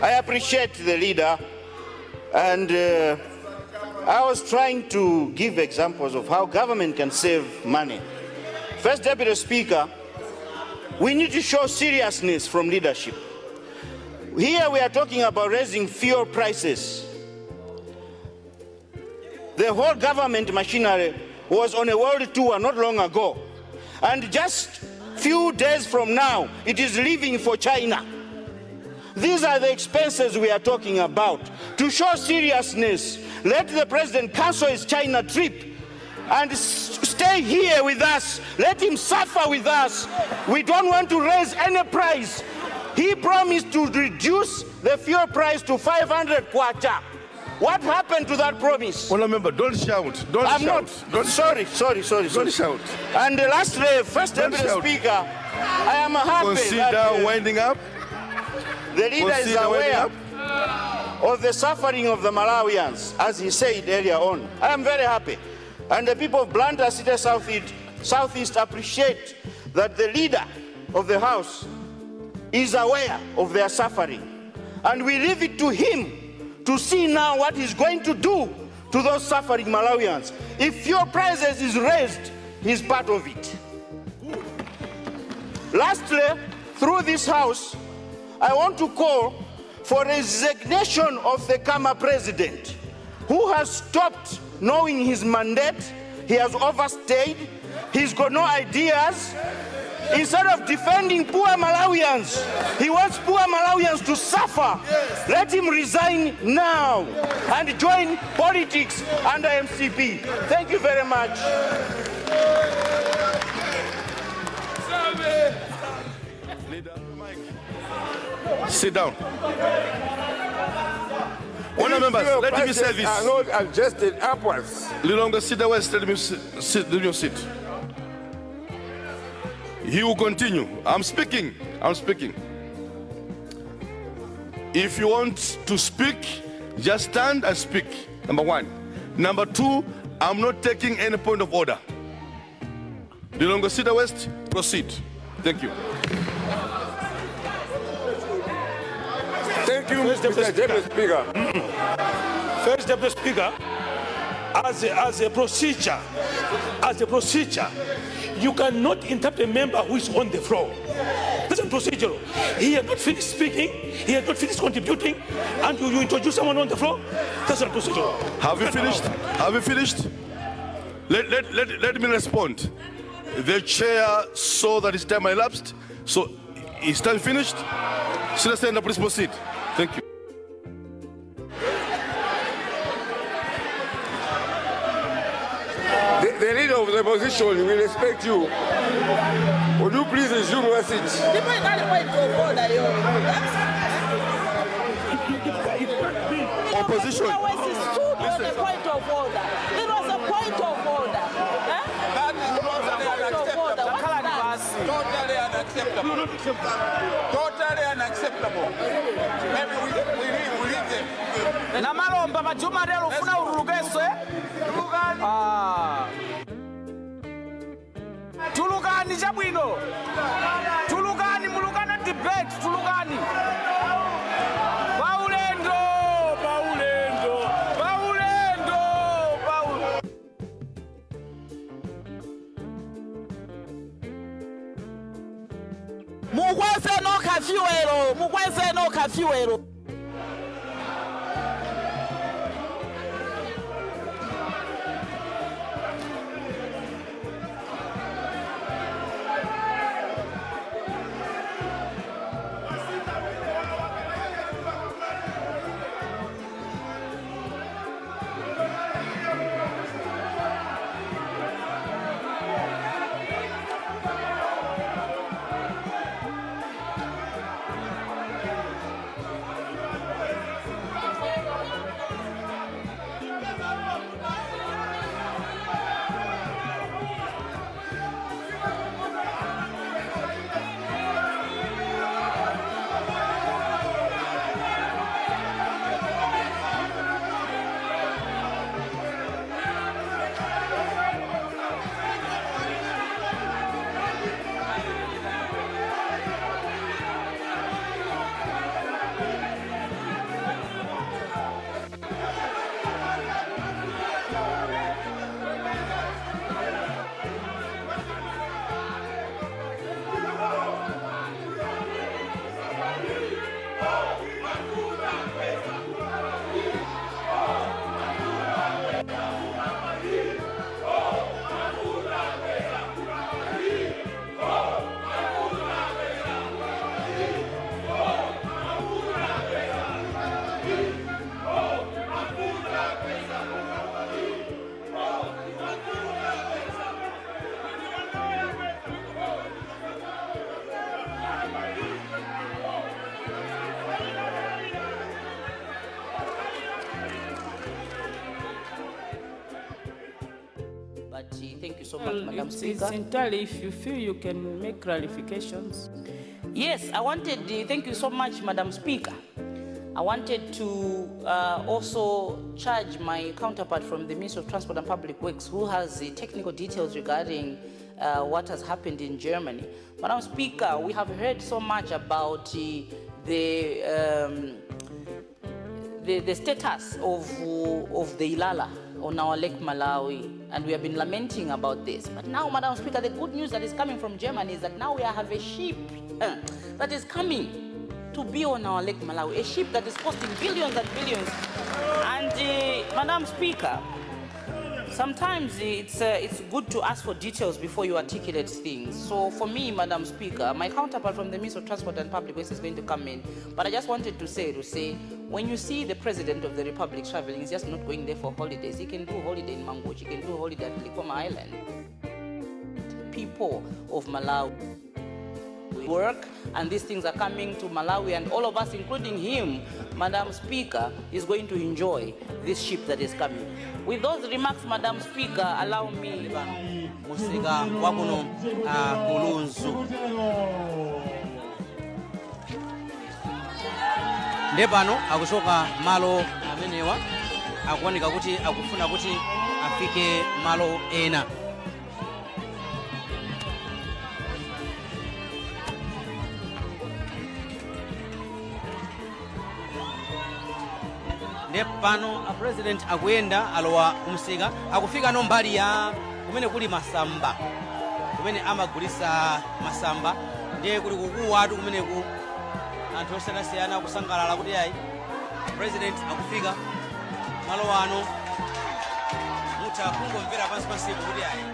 I appreciate the leader, and I was trying to give examples of how government can save money. First Deputy Speaker, we need to show seriousness from leadership. Here we are talking about raising fuel prices. The whole government machinery was on a world tour not long ago, and just few days from now, it is leaving for China. These are the expenses we are talking about. To show seriousness, let the president cancel his China trip and stay here with us. Let him suffer with us. We don't want to raise any price. He promised to reduce the fuel price to 500 kwacha. What happened to that promise? Well, remember, don't shout. Don't I'm shout. not. Don't Sorry. Don't shout. And lastly, First Deputy Speaker, I am happy Consider that winding up. the leader is aware of the suffering of the Malawians, as he said earlier on. I am very happy. And the people of Blantyre City Southeast appreciate that the leader of the House is aware of their suffering. And we leave it to him to see now what he's going to do to those suffering Malawians. If fuel prices is raised, he's part of it. Lastly, through this House, I want to call for resignation of the Kama president, who has stopped knowing his mandate. He has overstayed. He's got no ideas. Instead of defending poor Malawians, he wants poor Malawians to suffer. Yes. Let him resign now and join politics under MCP. Thank you very much. Sit down. Honourable members, let me say this. Are not adjusted upwards. Lilonga, sit down. Let me sit. He will continue. I'm speaking. If you want to speak, just stand and speak. Number one. Number two, I'm not taking any point of order. Lilonga Sida West, proceed. Thank you. Thank you, Mr. Deputy Speaker. First Deputy Speaker, as a procedure, you cannot interrupt a member who is on the floor. That's a procedural. He has not finished speaking, he has not finished contributing, and you introduce someone on the floor. That's a procedural. Have you finished? Let me respond. The chair saw that his time elapsed, so his time finished. Should I stand up, please proceed? Thank you. The leader of the opposition will respect you. Would you please resume your seat? Opposition. It was a point of order. It was a point of order. That is totally unacceptable. Totally unacceptable. Maybe we leave them. Namalomba majuma leo ufuna urugeso tulugani chabwino tulugani mulugana debate tulugani paulendo mukweze no kafiwero so much, Madam Speaker. It's entirely if you feel you can make clarifications. Yes, I wanted, thank you so much, Madam Speaker. I wanted to also charge my counterpart from the Ministry of Transport and Public Works, who has the technical details regarding what has happened in Germany. Madam Speaker, we have heard so much about the status of the Ilala on our Lake Malawi, and we have been lamenting about this. But now, Madam Speaker, the good news that is coming from Germany is that now we have a ship that is coming to be on our Lake Malawi, a ship that is costing billions and billions. And Madam Speaker, sometimes it's good to ask for details before you articulate things. So for me, Madam Speaker, my counterpart from the Ministry of Transport and Public Works is going to come in. But I just wanted to say, when you see the President of the Republic traveling, he's just not going there for holidays. He can do holiday in Mangochi, he can do holiday at Likoma Island. People of Malawi work, and these things are coming to Malawi, and all of us, including him, Madam Speaker, is going to enjoy this ship that is coming. With those remarks, Madam Speaker, allow me. Musika wakuno kulunzu. Ndepano akuchoka malo amenewa akuoneka kuti akufuna kuti afike malo ena. Pano a president akuyenda alowa kumsika akufika no mbali ya kumene kuli masamba, kumene amagulisa masamba, ndiye kuli kukuwatu kumeneku anthu osiyanasiyana kusangalala kuti ayi president akufika malo ano. Mutha kungomvera pansi pansipo kuti ayi